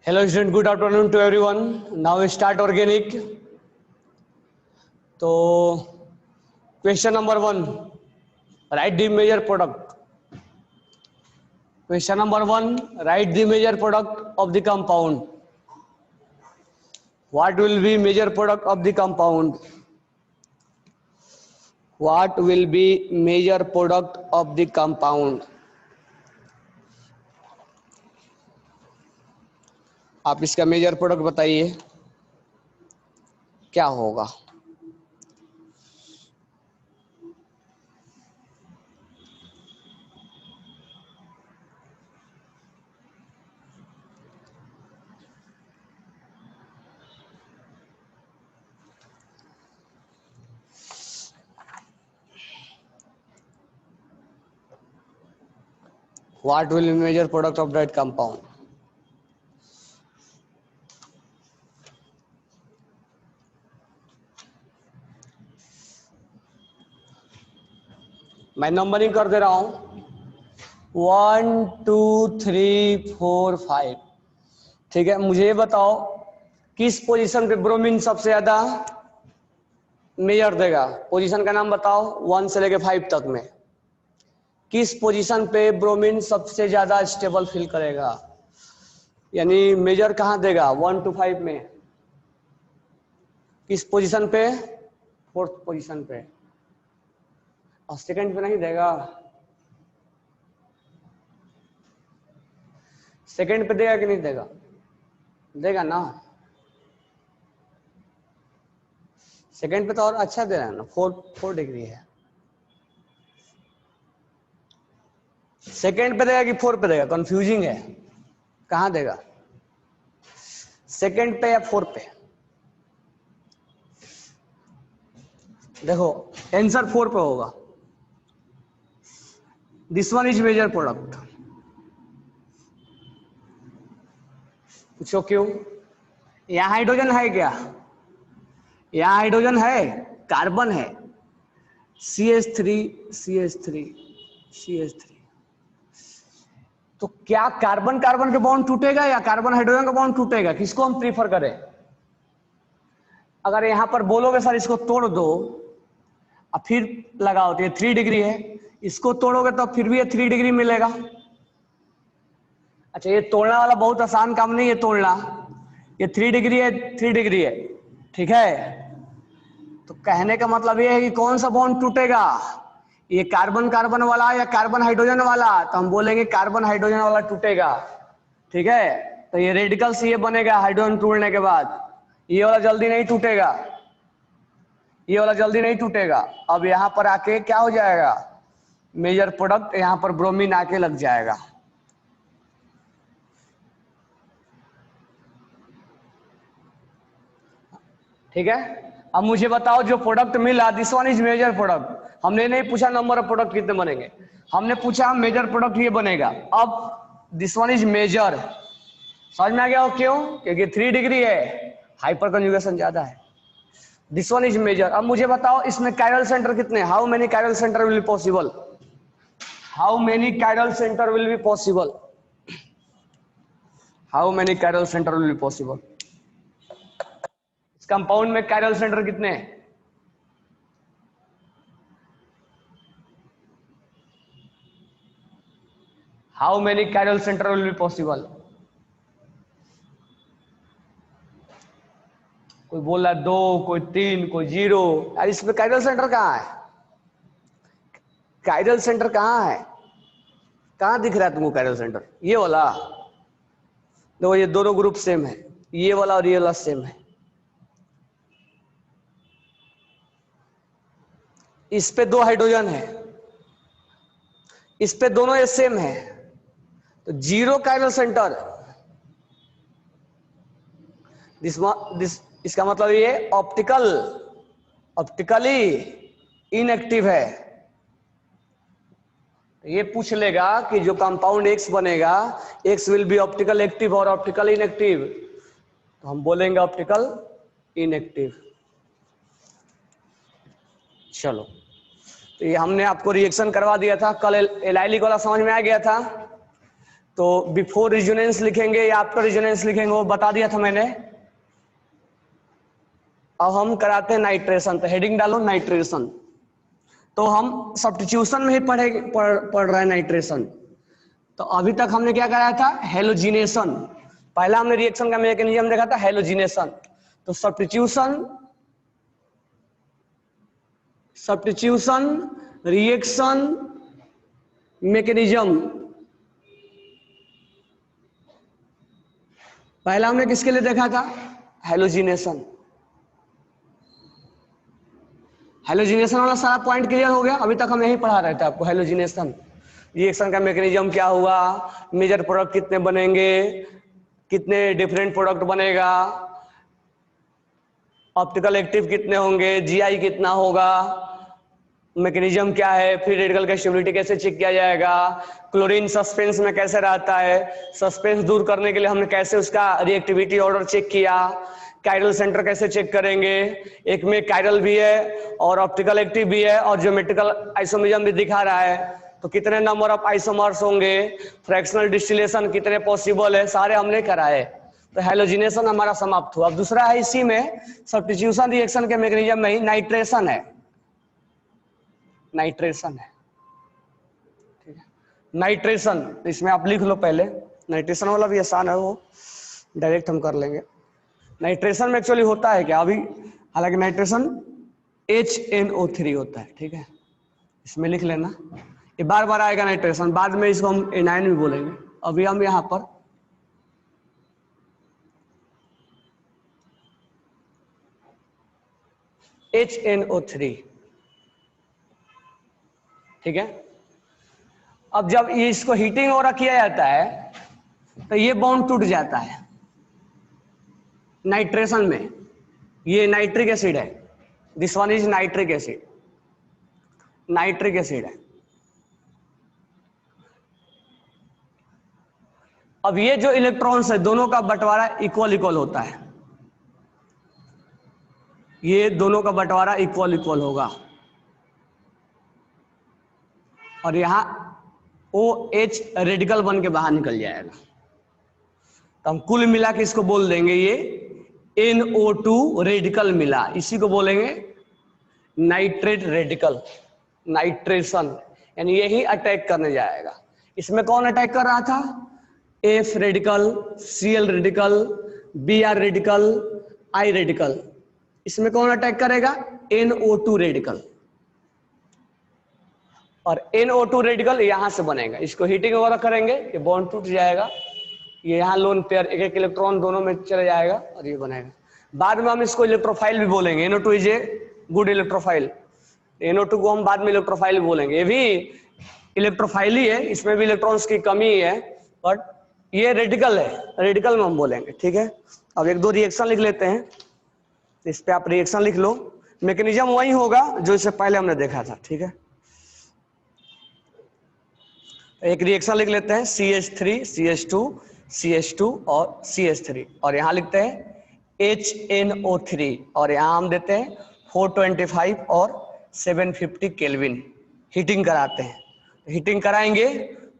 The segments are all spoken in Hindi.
Hello student, good afternoon to everyone. Now we start organic. तो question number 1, write the major product. Question number 1, write the major product of the compound. What will be major product of the compound? What will be major product of the compound? आप इसका मेजर प्रोडक्ट बताइए क्या होगा। What will be major product of that compound? मैं नंबरिंग कर दे रहा हूं 1 2 3 4 5। ठीक है, मुझे ये बताओ किस पोजीशन पे ब्रोमीन सबसे ज्यादा मेजर देगा। पोजीशन का नाम बताओ 1 से लेके 5 तक में किस पोजीशन पे ब्रोमीन सबसे ज्यादा स्टेबल फील करेगा, यानी मेजर कहां देगा 1 to 5 में, किस पोजीशन पे, 4th पोजीशन पे, और सेकंड पे नहीं देगा। सेकंड पे देगा कि नहीं देगा, देगा ना। सेकंड पे तो और अच्छा दे रहा है ना, 4 डिग्री है। सेकंड पे देगा कि 4 पे देगा, कंफ्यूजिंग है। कहां देगा, सेकंड पे या 4 पे? देखो आंसर 4 पे होगा। This one is major product. पूछो क्यों? यहां हाइड्रोजन है क्या? यहां हाइड्रोजन है, कार्बन है, CH3 CH3 CH3। तो क्या कार्बन कार्बन के बॉन्ड टूटेगा या कार्बन हाइड्रोजन का बॉन्ड टूटेगा? किसको हम प्रीफर करें? अगर यहां पर बोलोगे सर इसको तोड़ दो और फिर लगाओ तो ये 3 डिग्री है, इसको तोड़ोगे तो फिर भी ये 3 डिग्री मिलेगा। अच्छा, ये तोड़ना वाला बहुत आसान काम नहीं है तोड़ना। ये 3 डिग्री है, 3 डिग्री है, ठीक है। तो कहने का मतलब ये है कि कौन सा बॉन्ड टूटेगा, ये कार्बन कार्बन वाला या कार्बन हाइड्रोजन वाला? तो हम बोलेंगे कार्बन हाइड्रोजन वाला टूटेगा, ठीक है। तो ये रेडिकल्स ये बनेगा हाइड्रोजन तोड़ने के बाद, ये वाला जल्दी नहीं टूटेगा, ये वाला जल्दी नहीं टूटेगा। अब यहां पर आके क्या हो जाएगा, मेजर प्रोडक्ट यहां पर ब्रोमीन आके लग जाएगा। ठीक है, अब मुझे बताओ जो प्रोडक्ट मिला this one is major product. हमने नहीं पूछा नंबर ऑफ प्रोडक्ट कितने बनेंगे, हमने पूछा मेजर प्रोडक्ट ये बनेगा। अब दिस वन इज मेजर, समझ में आ गया हो क्यों? क्योंकि 3 डिग्री है, हाइपर कंजुगेशन ज्यादा है। This one is major. अब मुझे बताओ इसमें कायरल सेंटर कितने, how many chiral centre will be possible, how many chiral centre will be possible, how many chiral centre will be possible. इस कंपाउंड में कायरल सेंटर कितने हैं? How many chiral centre will be possible? कोई बोल रहा है 2, कोई 3, कोई 0। यार इसमें कायरल सेंटर कहाँ है, कायरल सेंटर कहाँ है, कहाँ दिख रहा है तुमको कायरल सेंटर? ये वाला देखो, ये दोनों ग्रुप सेम है, ये वाला और ये वाला सेम है। इस पे 2 हाइड्रोजन है, इस पे दोनों ये सेम है, तो 0 कायरल सेंटर। दिस इसका मतलब ये ऑप्टिकली इनएक्टिव है। ये पूछ लेगा कि जो कंपाउंड X बनेगा, X will be optical active और ऑप्टिकल इनएक्टिव, तो हम बोलेंगे ऑप्टिकल इनएक्टिव। चलो, तो ये हमने आपको रिएक्शन करवा दिया था कल, एलाइलिक वाला समझ में आ गया था। तो बिफोर रिजोनेंस लिखेंगे या आफ्टर रिजोनेंस लिखेंगे वो बता दिया था मैंने। अब हम कराते हैं नाइट्रेशन, तो हेडिंग डालो नाइट्रेशन। तो हम सब्स्टिट्यूशन में ही पढ़ रहे हैं नाइट्रेशन। तो अभी तक हमने क्या कराया था, हेलोजिनेशन। पहला हमने रिएक्शन का मैकेनिज्म देखा था हेलोजिनेशन। तो सब्स्टिट्यूशन रिएक्शन मैकेनिज्म पहला हमने किसके लिए देखा था, हेलोजिनेशन। हेलोजिनेशन वाला सारा पॉइंट क्लियर हो गया। अभी तक हम यही पढ़ा रहे थे आपको, हेलोजिनेशन रिएक्शन का मैकेनिज्म क्या हुआ, मेजर प्रोडक्ट कितने बनेंगे, कितने डिफरेंट प्रोडक्ट बनेगा, ऑप्टिकल एक्टिव कितने होंगे, जीआई कितना होगा, मैकेनिज्म क्या है, फ्री रेडिकल का स्टेबिलिटी कैसे चेक किया जाएगा, क्लोरीन सस्पेंस में कैसे रहता है, सस्पेंस दूर करने के लिए हमने कैसे उसका रिएक्टिविटी ऑर्डर चेक किया, कायरल सेंटर कैसे चेक करेंगे, एक में कायरल भी है और ऑप्टिकल एक्टिव भी है और ज्योमेट्रिकल आइसोमिज्म भी दिखा रहा है, तो कितने नंबर ऑफ आइसोमर्स होंगे, फ्रैक्शनल डिस्टिलेशन कितने पॉसिबल है, सारे हमने कराए। तो हेलोजिनेशन हमारा समाप्त हुआ। अब दूसरा है इसी में सब्स्टिट्यूशन रिएक्शन के मैकेनिज्म में ही नाइट्रेशन है। नाइट्रेशन है, ठीक है, नाइट्रेशन इसमें आप लिख लो पहले। नाइट्रेशन वाला भी आसान है, वो डायरेक्ट हम कर लेंगे। नाइट्रेशन में एक्चुअली होता है क्या, अभी हालांकि नाइट्रेशन HNO3 होता है, ठीक है, इसमें लिख लेना, ये बार बार आएगा नाइट्रेशन, बाद में इसको हम एनायन भी बोलेंगे। अभी हम यहां पर HNO3, ठीक है। अब जब ये इसको हीटिंग और किया जाता है तो ये बॉन्ड टूट जाता है नाइट्रेशन में। ये नाइट्रिक एसिड है, this one is nitric acid, nitric acid है। अब ये जो इलेक्ट्रॉन्स है दोनों का बंटवारा इक्वल इक्वल होता है, ये दोनों का बंटवारा इक्वल इक्वल होगा और यहां OH रेडिकल बन के बाहर निकल जाएगा। तो हम कुल मिला के इसको बोल देंगे ये NO2 रेडिकल मिला, इसी को बोलेंगे नाइट्रेट रेडिकल, नाइट्रेशन, यानी यही अटैक करने जाएगा। इसमें कौन अटैक कर रहा था, F radical, Cl radical, Br radical, I radical. इसमें कौन अटैक करेगा, NO2 रेडिकल। और NO2 रेडिकल यहां से बनेगा, इसको हीटिंग वगैरह करेंगे, ये बॉन्ड टूट जाएगा, ये यहाँ लोन पेयर एक एक इलेक्ट्रॉन दोनों में चले जाएगा और ये बनेगा। बाद में हम इसको इलेक्ट्रोफाइल भी बोलेंगे, NO2 is a good electrophile, NO2 को हम बाद में इलेक्ट्रोफाइल भी बोलेंगे। ये भी इलेक्ट्रोफाइल ही है, इसमें भी इलेक्ट्रॉन्स की कमी है, बट ये रेडिकल है, रेडिकल में हम बोलेंगे, ठीक है। अब एक दो रिएक्शन लिख लेते हैं, इस पे आप रिएक्शन लिख लो, मैकेनिज्म वही होगा जो इससे पहले हमने देखा था, ठीक है। एक रिएक्शन लिख लेते हैं CH3 CH2 CH2 और CH3 और यहां लिखते हैं HNO3 और यहां हम देते हैं 425 और 750 केल्विन। हीटिंग कराते हैं, हीटिंग कराएंगे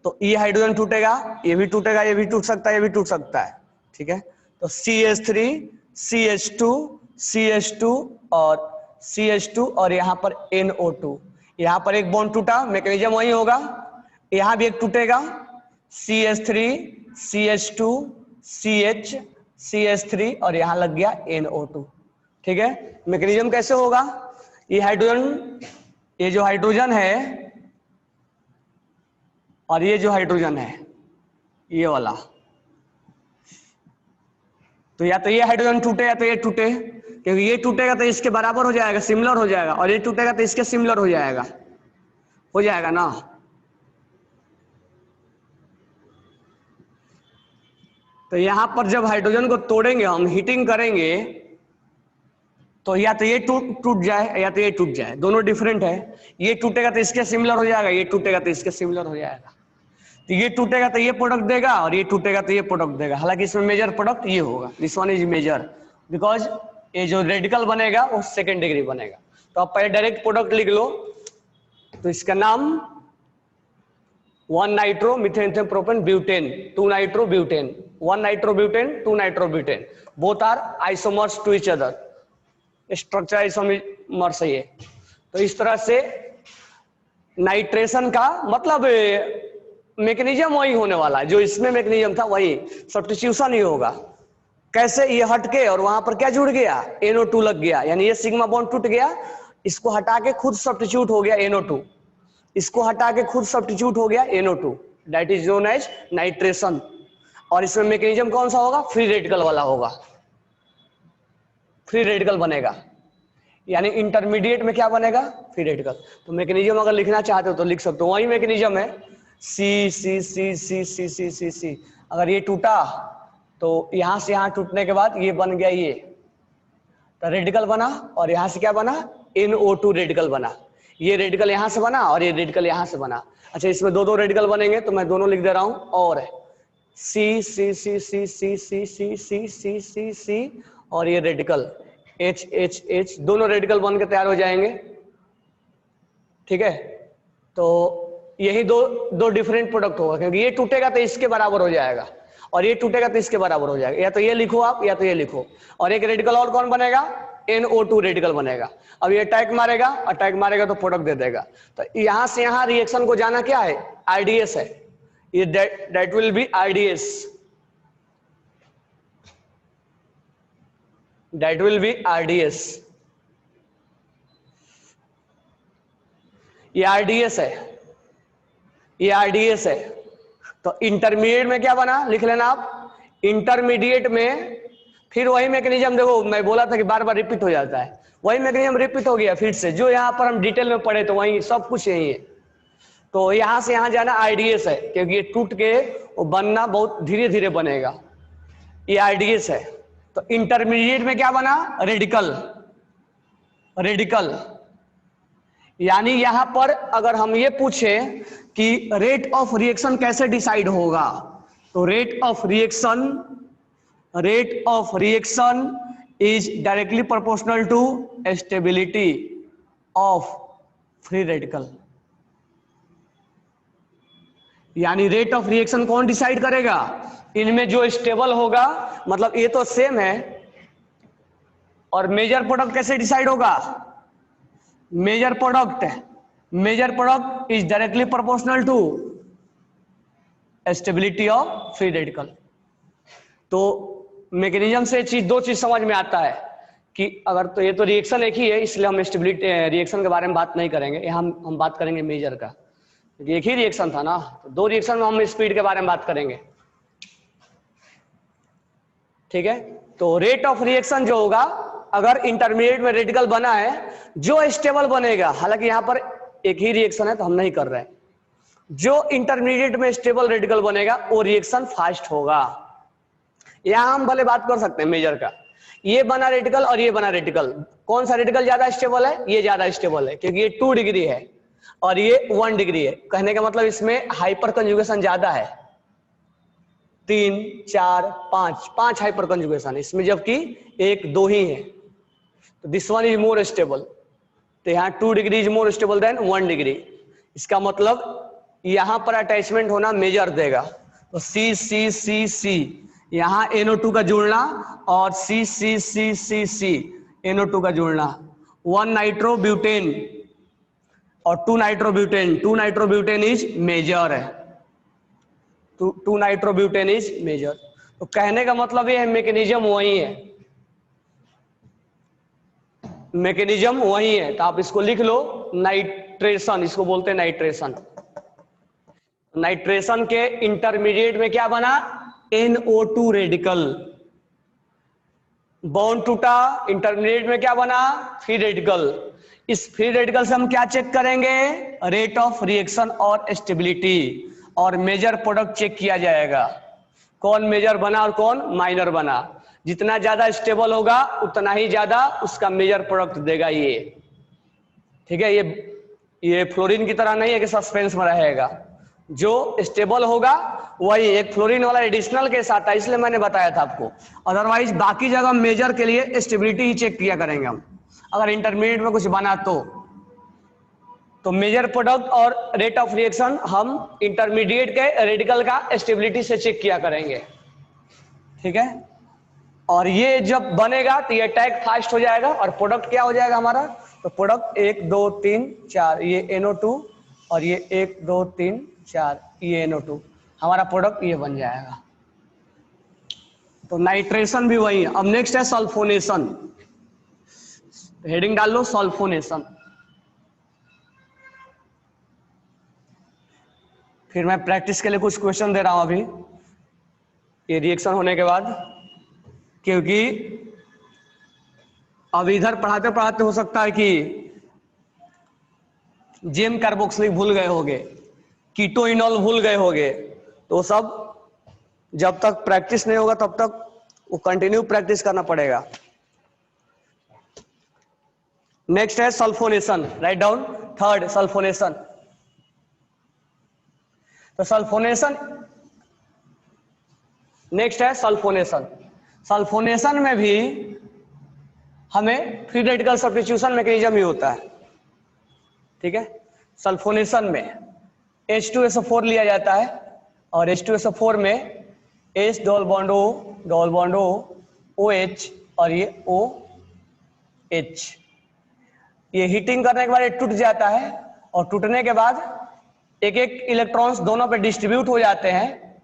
तो ये हाइड्रोजन टूटेगा, ये भी टूटेगा, ये भी टूट सकता है, ये भी टूट सकता है, ठीक है। तो CH3 CH2 CH2 और CH2 और यहां पर NO2, यहां पर एक बॉन्ड टूटा, मैकेनिज्म वही होगा, यहां भी एक टूटेगा CH3 CH2 CH CH3 और यहां लग गया NO2, ठीक है। मैकेनिज्म कैसे होगा, ये हाइड्रोजन, ये जो हाइड्रोजन है और ये जो हाइड्रोजन है ये वाला, तो या तो ये हाइड्रोजन टूटे या तो ये टूटे, क्योंकि ये टूटेगा तो इसके बराबर हो जाएगा, सिमिलर हो जाएगा, और ये टूटेगा तो इसके सिमिलर हो जाएगा ना। तो यहां पर जब हाइड्रोजन को तोड़ेंगे हम, हीटिंग करेंगे, तो या तो ये टूट जाए या तो ये टूट जाए, दोनों डिफरेंट है। ये टूटेगा तो इसके सिमिलर हो जाएगा, ये टूटेगा तो इसके सिमिलर हो जाएगा। तो ये टूटेगा तो ये प्रोडक्ट देगा और ये टूटेगा तो ये प्रोडक्ट देगा। हालांकि इसमें मेजर प्रोडक्ट ये होगा, this one is major, because ये जो रेडिकल बनेगा वो सेकेंड डिग्री बनेगा। तो आप पहले डायरेक्ट प्रोडक्ट लिख लो, तो इसका नाम 1 nitro methane propane butane, 2 nitro butane, 1 nitro butane, 2 nitro butane, both are isomers to each other, structure isomers है ये। तो इस तरह से नाइट्रेशन का मतलब मैकेनिज्म वही होने वाला है, जो इसमें मैकेनिज्म था वही, सब्स्टिट्यूशन ही होगा। कैसे, ये हटके और वहां पर क्या जुड़ गया, NO2 लग गया, यानी ये सिग्मा बॉन्ड टूट गया, इसको हटा के खुद सब्स्टिट्यूट हो गया NO2, इसको हटा के खुद सब्स्टिट्यूट हो गया NO2, that is known as nitration. और इसमें मैकेनिज्म कौन सा होगा, फ्री रेडिकल वाला होगा, फ्री रेडिकल बनेगा, यानी इंटरमीडिएट में क्या बनेगा, फ्री रेडिकल। तो मैकेनिज्म अगर लिखना चाहते हो तो लिख सकते हो, वही मैकेनिज्म है, सी सी सी सी सी सी सी सी। अगर ये टूटा तो यहां से यहां टूटने के बाद ये बन गया, ये तो रेडिकल बना, और यहां से क्या बना, NO2 रेडिकल बना, ये रेडिकल यहां से बना और ये रेडिकल यहां से बना। अच्छा, इसमें दो रेडिकल बनेंगे तो मैं दोनों लिख दे रहा हूं, और सी सी सी सी सी सी सी सी सी सी सी, और ये रेडिकल H H H, दोनों रेडिकल बन के तैयार हो जाएंगे। ठीक है, तो यही दो डिफरेंट प्रोडक्ट होगा, क्योंकि ये टूटेगा तो इसके बराबर हो जाएगा और ये टूटेगा तो इसके बराबर हो जाएगा, या तो ये लिखो आप या तो ये लिखो। और एक रेडिकल और कौन बनेगा, NO2 रेडिकल बनेगा। अब ये अटैक मारेगा, अटैक मारेगा तो प्रोडक्ट दे देगा। तो यहां से यहां रिएक्शन को जाना क्या है, IDS है, ये that will be IDS, that will be RDS, ये RDS है, ये RDS है। तो इंटरमीडिएट में क्या बना, लिख लेना आप, इंटरमीडिएट में फिर वही मैकेनिज्म, देखो मैं बोला था कि बार बार रिपीट हो जाता है, वही मैकेनिज्म रिपीट हो गया फिर से, जो यहाँ पर हम डिटेल में पढ़े तो वही सब कुछ यही है। तो यहां से यहां जाना IDS है, क्योंकि ये टूट के वो बनना बहुत धीरे धीरे बनेगा, ये IDS है। तो इंटरमीडिएट में क्या बना, रेडिकल, रेडिकल, यानी यहां पर अगर हम ये पूछे कि रेट ऑफ रिएक्शन कैसे डिसाइड होगा, तो rate of reaction is directly proportional to stability of free radical. यानी रेट ऑफ रिएक्शन कौन डिसाइड करेगा, इनमें जो स्टेबल होगा, मतलब ये तो सेम है, और मेजर प्रोडक्ट कैसे डिसाइड होगा, major product is directly proportional to stability of free radical. तो मैकेनिज्म से दो चीज समझ में आता है कि अगर, तो ये तो रिएक्शन एक ही है, इसलिए हम स्टेबिलिटी रिएक्शन के बारे में बात नहीं करेंगे, यहाँ हम बात करेंगे मेजर का, क्योंकि एक ही रिएक्शन था ना, तो दो रिएक्शन में हम स्पीड के बारे में बात करेंगे। ठीक है, तो रेट ऑफ रिएक्शन जो होगा, अगर इंटरमीडिएट में रेडिकल बना है, जो स्टेबल बनेगा, हालांकि यहां पर एक ही रिएक्शन है तो हम नहीं कर रहे हैं, जो इंटरमीडिएट में स्टेबल रेडिकल बनेगा वो रिएक्शन फास्ट होगा। यहां हम भले बात कर सकते हैं मेजर का, ये बना रेडिकल और ये बना रेडिकल, कौन सा रेडिकल ज्यादा स्टेबल है, ये ज्यादा स्टेबल है, क्योंकि ये 2 डिग्री है और ये 1 डिग्री है। कहने का मतलब इसमें हाइपर कंजुगेशन ज्यादा है, 3 4 5 हाइपर कंजुगेशन इसमें, जबकि 1 2 ही है। तो this one is more stable, तो यहाँ 2 degree is more stable then 1 degree. इसका मतलब यहां पर अटैचमेंट होना मेजर देगा, तो सी सी सी सी, यहां NO2 का जुड़ना, और सी सी सी सी सी NO2 का जुड़ना, 1 नाइट्रो ब्यूटेन और 2 nitro butane, 2 nitro butane is major है, 2 नाइट्रो ब्यूटेन इज मेजर। तो कहने का मतलब ये है मैकेनिज्म वही है, मैकेनिज्म वही है। तो आप इसको लिख लो, नाइट्रेशन, इसको बोलते हैं नाइट्रेशन। नाइट्रेशन के इंटरमीडिएट में क्या बना, NO2 रेडिकल, बॉन्ड टूटा, इंटरमीडिएट में क्या बना, फ्री रेडिकल। इस फ्री रेडिकल से हम क्या चेक करेंगे, रेट ऑफ रिएक्शन और स्टेबिलिटी, और मेजर प्रोडक्ट चेक किया जाएगा, कौन मेजर बना और कौन माइनर बना। जितना ज्यादा स्टेबल होगा उतना ही ज्यादा उसका मेजर प्रोडक्ट देगा ये। ठीक है, ये फ्लोरीन की तरह नहीं है कि सस्पेंस में रहेगा, जो स्टेबल होगा वही, एक फ्लोरीन वाला एडिशनल के साथ है, इसलिए मैंने बताया था आपको। अदरवाइज बाकी जगह मेजर के लिए स्टेबिलिटी ही चेक किया करेंगे हम, अगर इंटरमीडिएट में कुछ बना तो। तो मेजर प्रोडक्ट और रेट ऑफ रिएक्शन हम इंटरमीडिएट के रेडिकल का स्टेबिलिटी से चेक किया करेंगे, ठीक है। और ये जब बनेगा तो ये अटैक फास्ट हो जाएगा और प्रोडक्ट क्या हो जाएगा हमारा, तो प्रोडक्ट 1 2 3 4 ये NO2 और ये 1 2 3 4 ये NO2, हमारा प्रोडक्ट ये बन जाएगा। तो नाइट्रेशन भी वही है। अब नेक्स्ट है सल्फोनेशन, हेडिंग डाल लो सल्फोनेशन। फिर मैं प्रैक्टिस के लिए कुछ क्वेश्चन दे रहा हूं अभी ये रिएक्शन होने के बाद, क्योंकि अब इधर पढ़ाते पढ़ाते हो सकता है कि जेम कार्बोक्सिलिक भूल गए होगे, कीटोइनॉल भूल गए होगे, तो सब जब तक प्रैक्टिस नहीं होगा तब तक वो कंटिन्यू प्रैक्टिस करना पड़ेगा। नेक्स्ट है sulphonation, write down third sulphonation. तो सल्फोनेशन नेक्स्ट है सल्फोनेशन। सल्फोनेशन में भी हमें फ्री रेडिकल सब्स्टिट्यूशन मैकेनिज्म ही होता है, ठीक है। सल्फोनेशन में H2SO4 लिया जाता है और H2SO4 में H double bond O OH और ये OH, ये हीटिंग करने के बाद ये टूट जाता है और टूटने के बाद एक एक इलेक्ट्रॉन्स दोनों पे डिस्ट्रीब्यूट हो जाते हैं,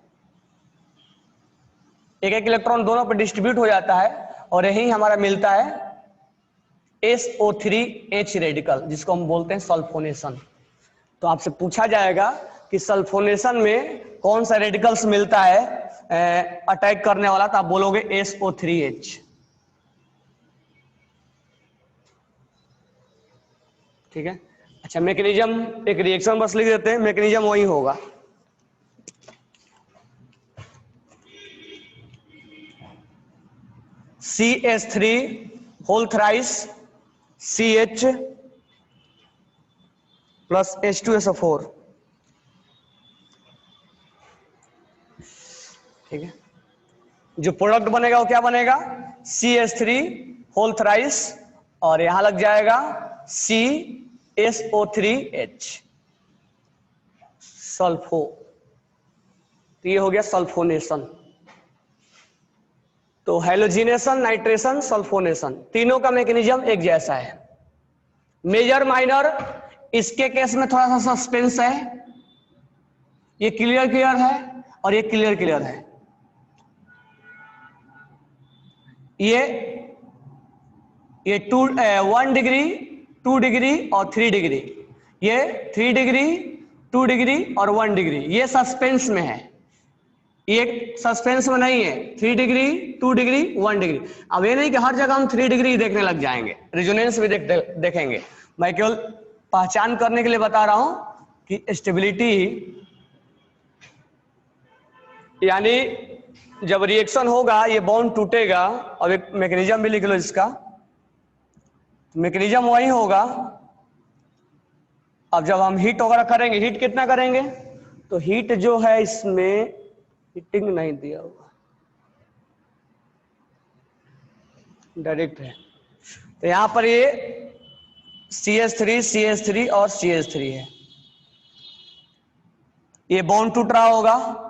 एक एक इलेक्ट्रॉन दोनों पे डिस्ट्रीब्यूट हो जाता है और यही हमारा मिलता है SO3H रेडिकल, जिसको हम बोलते हैं सल्फोनेशन। तो आपसे पूछा जाएगा कि सल्फोनेशन में कौन सा रेडिकल्स मिलता है अटैक करने वाला, तो आप बोलोगे SO3H, ठीक है। अच्छा मैकेनिज्म एक रिएक्शन बस लिख देते हैं, मैकेनिज्म वही होगा। CH3 whole thrice CH plus H2SO4, ठीक है। जो प्रोडक्ट बनेगा वो क्या बनेगा, CH3 होल थ्राइस और यहां लग जाएगा CSO3H सल्फो। तो ये हो गया सल्फोनेशन। तो हैलोजिनेशन, नाइट्रेशन, सल्फोनेशन तीनों का मैकेनिज्म एक जैसा है। मेजर माइनर इसके केस में थोड़ा सा सस्पेंस है, ये क्लियर क्लियर है और ये क्लियर क्लियर है। ये 1 डिग्री 2 डिग्री और 3 डिग्री, ये 3 डिग्री 2 डिग्री और 1 डिग्री, ये सस्पेंस में है, ये सस्पेंस में नहीं है। 3 डिग्री 2 डिग्री 1 डिग्री। अब ये नहीं कि हर जगह हम 3 डिग्री देखने लग जाएंगे, रेजोनेंस भी देखेंगे। मैं केवल पहचान करने के लिए बता रहा हूं कि स्टेबिलिटी, यानी जब रिएक्शन होगा ये बॉन्ड टूटेगा। अब एक मैकेनिज्म भी लिख लो इसका, मैकेनिज्म वही होगा। अब जब हम हीट वगैरह करेंगे, हीट कितना करेंगे, तो हीट जो है इसमें हीटिंग नहीं दिया हुआ, डायरेक्ट है। तो यहां पर ये CH3 और CH3 है, ये बॉन्ड टूट रहा होगा,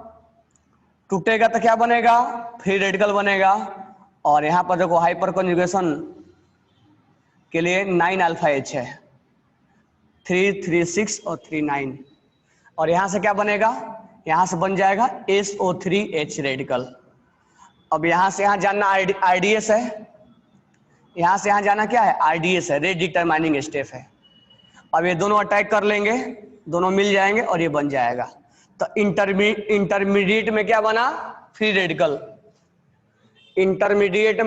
टूटेगा तो क्या बनेगा, फ्री रेडिकल बनेगा। और यहां पर देखो हाइपर कॉन्जुगेशन के लिए 9 अल्फा H है, 3 3 6 और 3 9। और यहां से क्या बनेगा, यहां से बन जाएगा SO3H रेडिकल। अब यहां से यहां जाना RDS है, यहां से यहां जाना क्या है, RDS है, रेट डिटरमाइनिंग स्टेप है। अब ये दोनों अटैक कर लेंगे, दोनों मिल जाएंगे और ये बन जाएगा। तो इंटरमीडिएट में क्या बना, फ्री रेडिकल। इंटरमीडिएट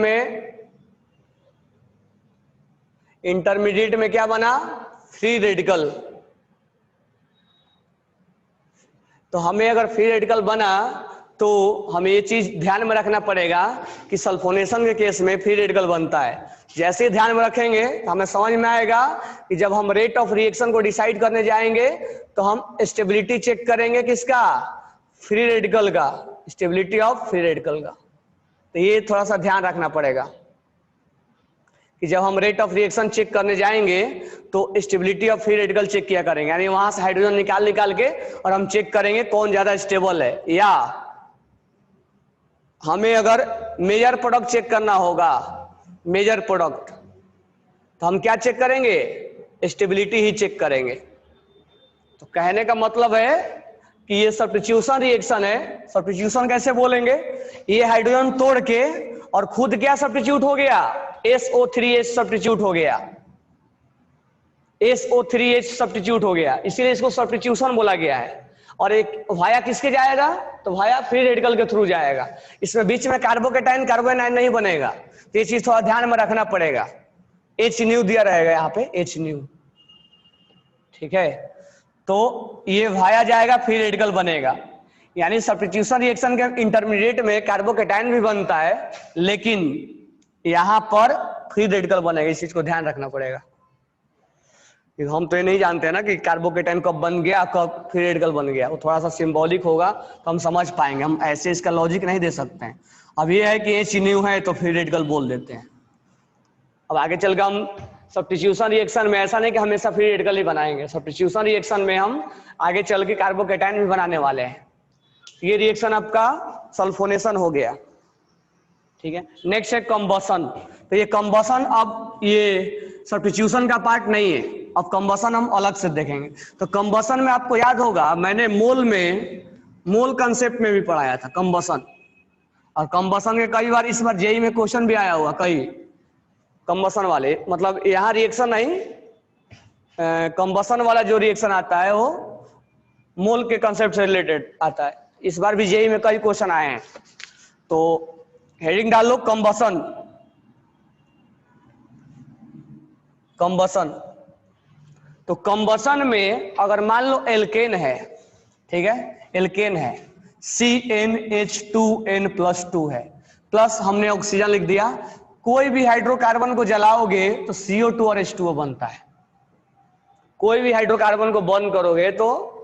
में क्या बना, फ्री रेडिकल। तो हमें अगर फ्री रेडिकल बना तो हमें ये चीज ध्यान में रखना पड़ेगा कि सल्फोनेशन के केस में फ्री रेडिकल बनता है। जैसे ही ध्यान में रखेंगे हमें समझ में आएगा कि जब हम रेट ऑफ रिएक्शन को डिसाइड करने जाएंगे तो हम स्टेबिलिटी चेक करेंगे किसका, फ्री रेडिकल का, स्टेबिलिटी ऑफ फ्री रेडिकल का। तो ये थोड़ा सा ध्यान रखना पड़ेगा। कि जब हम रेट ऑफ रिएक्शन चेक करने जाएंगे तो stability of free radical check किया करेंगे, यानी वहां से हाइड्रोजन निकाल के और हम चेक करेंगे कौन ज्यादा स्टेबल है। या हमें अगर मेजर प्रोडक्ट चेक करना होगा, मेजर प्रोडक्ट, तो हम क्या चेक करेंगे? स्टेबिलिटी ही चेक करेंगे। तो कहने का मतलब है कि ये सब्स्टिट्यूशन रिएक्शन है। सब्स्टिट्यूशन कैसे बोलेंगे? ये हाइड्रोजन तोड़ के और खुद क्या सब्स्टिट्यूट हो गया? SO3H सब्स्टिट्यूट हो गया, SO3H सब्स्टिट्यूट हो गया, इसीलिए इसको सब्स्टिट्यूशन बोला गया है। और एक वाया किसके जाएगा? तो वाया फ्री रेडिकल के थ्रू जाएगा। इसमें बीच में कार्बोकेटाइन कार्बोनाइन नहीं बनेगा, तो ये चीज थोड़ा ध्यान में रखना पड़ेगा। H न्यू दिया रहेगा यहाँ पे, H न्यू, ठीक है। तो ये वाया जाएगा, फ्री रेडिकल बनेगा। यानी सब्स्टिट्यूशन रिएक्शन के इंटरमीडिएट में कार्बोकेटाइन भी बनता है, लेकिन यहां पर फ्री रेडिकल बनेगा। इस चीज को ध्यान रखना पड़ेगा। हम तो ये नहीं जानते हैं ना कि कार्बोकेटाइन कब बन गया, कब फ्री रेडिकल बन गया। वो थोड़ा सा सिंबॉलिक होगा तो हम समझ पाएंगे, हम ऐसे इसका लॉजिक नहीं दे सकते हैं। अब ये है कि H न्यू है तो फ्री रेडिकल बोल देते हैं। अब आगे चलकर हम सब्स्टिट्यूशन रिएक्शन में ऐसा नहीं कि हमेशा फ्री रेडिकल ही बनाएंगे। सब्स्टिट्यूशन रिएक्शन में हम आगे चल के कार्बोकेटाइन भी बनाने वाले हैं। ये रिएक्शन आपका सल्फोनेशन हो गया, ठीक है। नेक्स्ट है कंबसन। तो ये कंबसन अब ये सब्स्टिट्यूशन का पार्ट नहीं है, अब कंबसन हम अलग से देखेंगे। तो कंबसन में आपको याद होगा मैंने मोल कंसेप्ट में भी पढ़ाया था कंबसन, और कंबसन के कई बार इस बार जेई में क्वेश्चन भी आया हुआ कई कंबसन वाले, मतलब यहाँ रिएक्शन नहीं, कंबसन वाला जो रिएक्शन आता है वो मोल के कंसेप्ट से रिलेटेड आता है। इस बार भी जेई में कई क्वेश्चन आए हैं। तो हेडिंग डाल लो कंबसन। कंबसन, तो कंबसन में अगर मान लो एल्केन है, ठीक है, एल्केन है, CnH2n+2 है, प्लस हमने ऑक्सीजन लिख दिया। कोई भी हाइड्रोकार्बन को जलाओगे तो CO2 और H2O बनता है। कोई भी हाइड्रोकार्बन को बर्न करोगे तो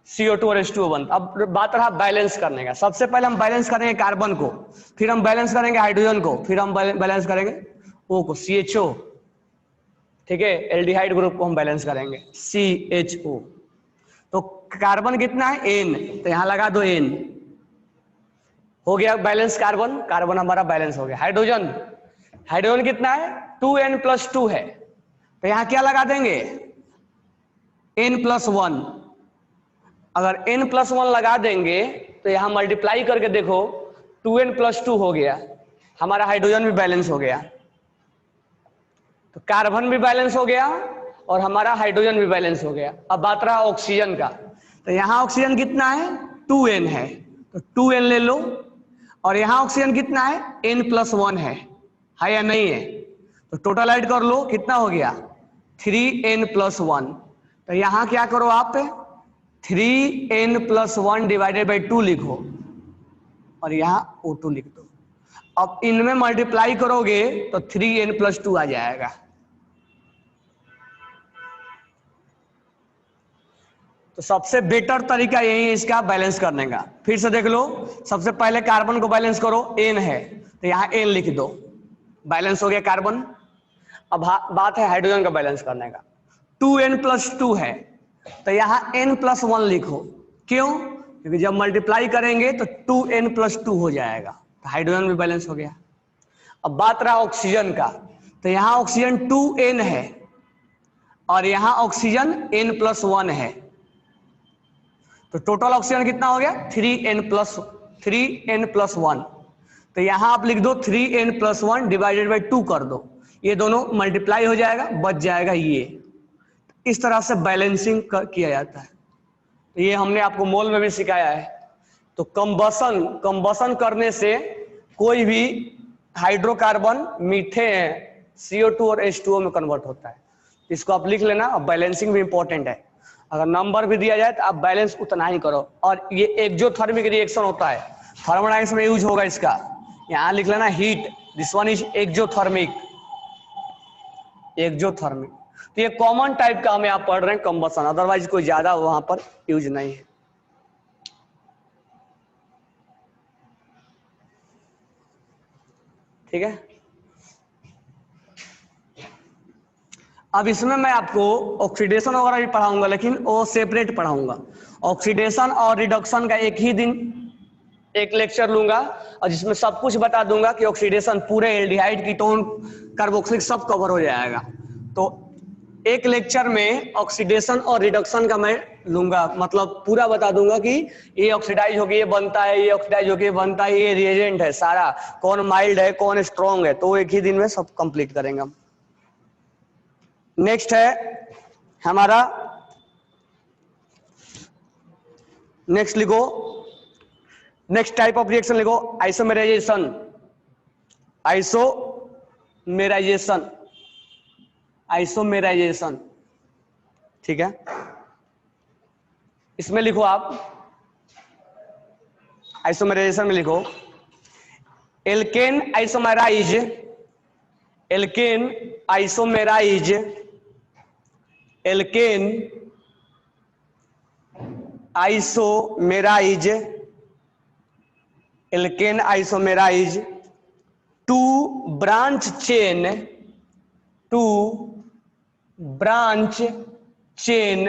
CO2 और H2O बनता। अब बात रहा बैलेंस करने का। सबसे पहले हम बैलेंस करेंगे कार्बन को, फिर हम बैलेंस करेंगे हाइड्रोजन को, फिर हम बैलेंस करेंगे O को, CHO, ठीक है। एल्डिहाइड ग्रुप को हम बैलेंस करेंगे CHO। तो कार्बन कितना है? N, तो यहां लगा दो N, हो गया बैलेंस कार्बन। कार्बन हमारा बैलेंस हो गया। हाइड्रोजन, हाइड्रोजन कितना है? 2n+2 है, तो यहां क्या लगा देंगे? n+1। अगर n+1 लगा देंगे तो यहां मल्टीप्लाई करके देखो 2n+2 हो गया, हमारा हाइड्रोजन भी बैलेंस हो गया। तो कार्बन भी बैलेंस हो गया और हमारा हाइड्रोजन भी बैलेंस हो गया। अब बात रहा ऑक्सीजन का। तो यहां ऑक्सीजन कितना है? 2n है, तो 2n ले लो। और यहां ऑक्सीजन कितना है? n+1 है या नहीं है? तो टोटल ऐड कर लो, कितना हो गया? 3n+1। तो यहां क्या करो आप? 3n+1 डिवाइडेड बाई 2 लिखो और यहां O2 लिख दो। अब इनमें मल्टीप्लाई करोगे तो 3n+2 आ जाएगा। तो सबसे बेटर तरीका यही है इसका बैलेंस करने का। फिर से देख लो, सबसे पहले कार्बन को बैलेंस करो, n है तो यहां n लिख दो, बैलेंस हो गया कार्बन। अब बात है हाइड्रोजन का बैलेंस करने का। 2n+2 है तो यहां n+1 लिखो। क्यों? क्योंकि जब मल्टीप्लाई करेंगे तो 2n+2 हो जाएगा, तो हाइड्रोजन भी बैलेंस हो गया। अब बात रहा ऑक्सीजन का। तो यहां ऑक्सीजन 2n है और यहां ऑक्सीजन n+1 है, तो टोटल ऑक्सीजन कितना हो गया? 3n+1। तो यहां आप लिख दो 3n+1 डिवाइडेड बाई 2 कर दो, ये दोनों मल्टीप्लाई हो जाएगा, बच जाएगा ये। इस तरह से बैलेंसिंग किया जाता है। तो ये हमने आपको मोल में भी सिखाया है। तो कंबसन करने से कोई भी हाइड्रोकार्बन मीथेन, CO2 और H2O में कन्वर्ट होता है। इसको आप लिख लेना। और बैलेंसिंग भी इंपॉर्टेंट है, अगर नंबर भी दिया जाए तो आप बैलेंस उतना ही करो। और ये एक्सोथर्मिक रिएक्शन होता है, थर्मोडायनेमिक्स में यूज होगा इसका। यहां लिख लेना heat, this one is exothermic. Exothermic, तो ये कॉमन टाइप का हम यहाँ पढ़ रहे हैं कंबसन, अदरवाइज कोई ज्यादा वहां पर यूज नहीं है। ठीक है। अब इसमें मैं आपको ऑक्सीडेशन वगैरह भी पढ़ाऊंगा, लेकिन वो सेपरेट पढ़ाऊंगा। ऑक्सीडेशन और रिडक्शन का एक ही दिन एक लेक्चर लूंगा, और जिसमें सब कुछ बता दूंगा कि ऑक्सीडेशन पूरे एल्डिहाइड, कीटोन, कार्बोक्सिलिक सब कवर हो जाएगा। तो एक लेक्चर में ऑक्सीडेशन और रिडक्शन का मैं लूंगा, मतलब पूरा बता दूंगा कि ये ऑक्सीडाइज होके ये बनता है, ये ऑक्सीडाइज होके ये बनता है, ये रिएजेंट है सारा, कौन माइल्ड है कौन स्ट्रॉन्ग है, तो एक ही दिन में सब कंप्लीट करेंगे हम। नेक्स्ट है हमारा, नेक्स्ट लिखो, नेक्स्ट टाइप ऑफ रिएक्शन लिखो, आइसोमेराइजेशन। आइसोमेराइजेशन, आइसोमेराइजेशन, ठीक है। इसमें लिखो आप, आइसोमेराइजेशन में लिखो, alkane isomerize, alkane isomerize, alkane isomerize, alkane isomerize to branch chain, to branch chain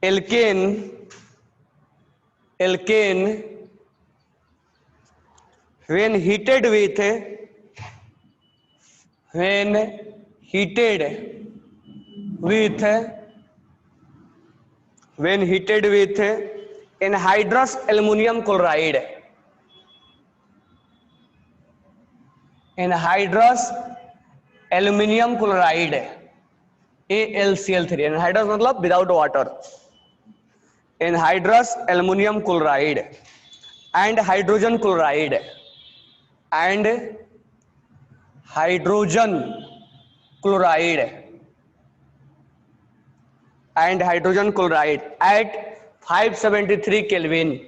alkane, alkane when heated with, when heated with, when heated with anhydrous aluminum chloride, anhydrous aluminum chloride AlCl3, anhydrous मतलब without water, anhydrous aluminum chloride and hydrogen chloride, and hydrogen chloride, and hydrogen chloride at 573 Kelvin,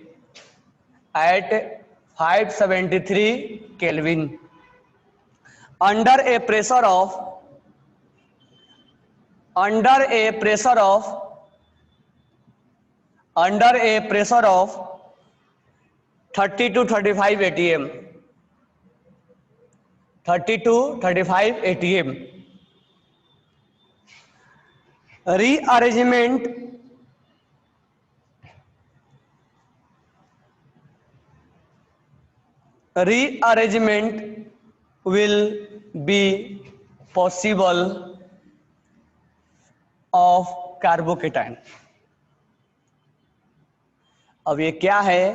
at 573 Kelvin under a pressure of, under a pressure of, under a pressure of 30 to 35 atm, 30 to 35 atm, rearrangement, rearrangement will be possible of carbocation. अब ये क्या है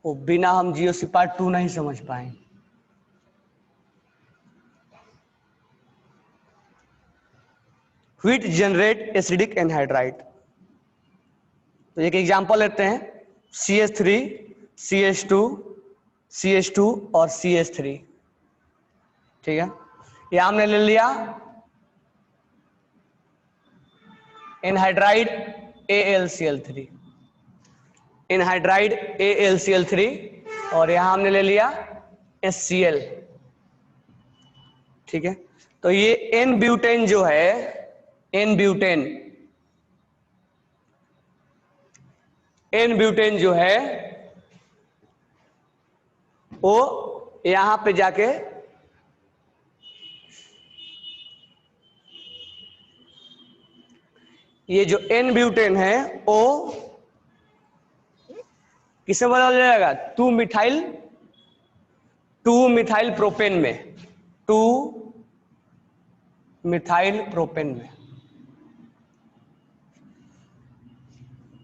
वो बिना हम जीओसी पार्ट 2 नहीं समझ पाए। Which generate acidic anhydride. तो एक एग्जांपल लेते हैं, CH3, CH2, CH2 और CH3, ठीक है। ये हमने ले लिया एनहाइड्राइड AlCl3, एनहाइड्राइड AlCl3, और यहां हमने ले लिया HCl, ठीक है। तो ये एन ब्यूटेन जो है, एन ब्यूटेन, एन ब्यूटेन जो है वो यहां पे जाके ये जो एन ब्यूटेन है वो किससे बदल जाएगा, 2 मिथाइल प्रोपेन में, 2 मिथाइल प्रोपेन में।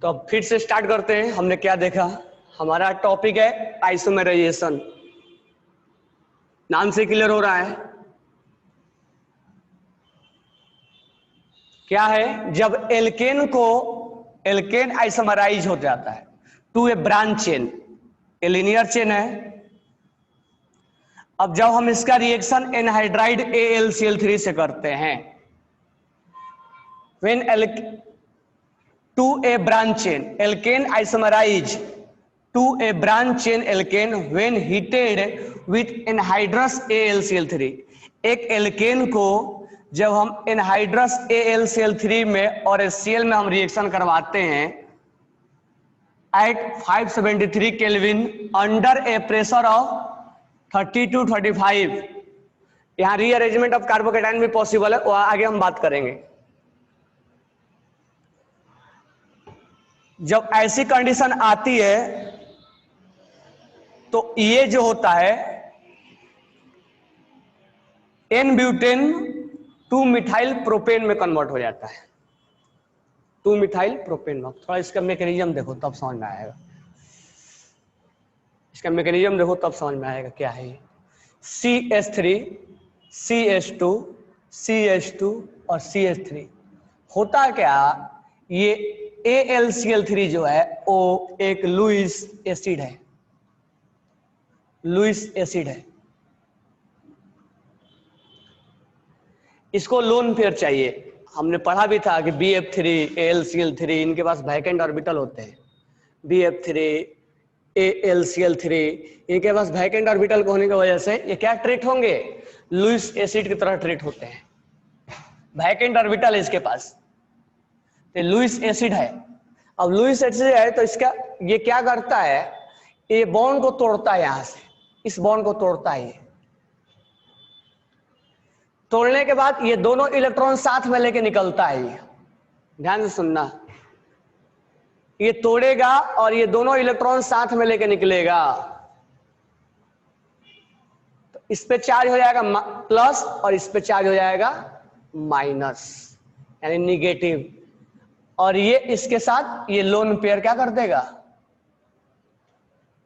तो अब फिर से स्टार्ट करते हैं। हमने क्या देखा, हमारा टॉपिक है आइसोमेराइजेशन। नाम से क्लियर हो रहा है क्या है, जब एल्केन को, एल्केन आइसोमेराइज हो जाता है to a branch chain, a linear chain है। अब जब हम इसका रिएक्शन एनहाइड्राइड AlCl3 से करते हैं, when to a branch chain, alkane isomerize to a branch chain alkane when heated with anhydrous AlCl3। एक एल्केन को जब हम एनहाइड्रस AlCl3 में और HCl में हम रिएक्शन करवाते हैं at 573 Kelvin under a pressure of 30 to 35, यहां रीअरेंजमेंट ऑफ कार्बोकेटाइन भी पॉसिबल है, वो आगे हम बात करेंगे। जब ऐसी कंडीशन आती है तो ये जो होता है एन ब्यूटेन 2 मिथाइल प्रोपेन में कन्वर्ट हो जाता है, 2 मिथाइल प्रोपेन में। थोड़ा इसका मैकेनिज्म देखो तब समझ में आएगा, इसका मैकेनिज्म देखो तब समझ में आएगा क्या है ये। CH3 CH2 CH2 और CH3 होता क्या, ये AlCl3 जो है वो एक लुईस एसिड है, लुईस एसिड है। इसको लोन पेयर चाहिए। हमने पढ़ा भी था कि BF3 AlCl3 इनके पास वैकेंट ऑर्बिटल होते हैं। BF3 AlCl3 इनके पास वैकेंट ऑर्बिटल होने की वजह से ये क्या ट्रीट होंगे, लुईस एसिड की तरह ट्रीट होते हैं। वैकेंट ऑर्बिटल है इसके पास, तो लुईस एसिड है। अब लुईस एसिड है तो इसका ये क्या करता है, ये बॉन्ड को तोड़ता है, यहां से इस बॉन्ड को तोड़ता है। ये तोड़ने के बाद ये दोनों इलेक्ट्रॉन साथ में लेके निकलता है। ये ध्यान से सुनना, ये तोड़ेगा और ये दोनों इलेक्ट्रॉन साथ में लेके निकलेगा, तो इस पे चार्ज हो जाएगा प्लस और इस पे चार्ज हो जाएगा माइनस, यानी निगेटिव। और ये इसके साथ ये लोन पेयर क्या कर देगा,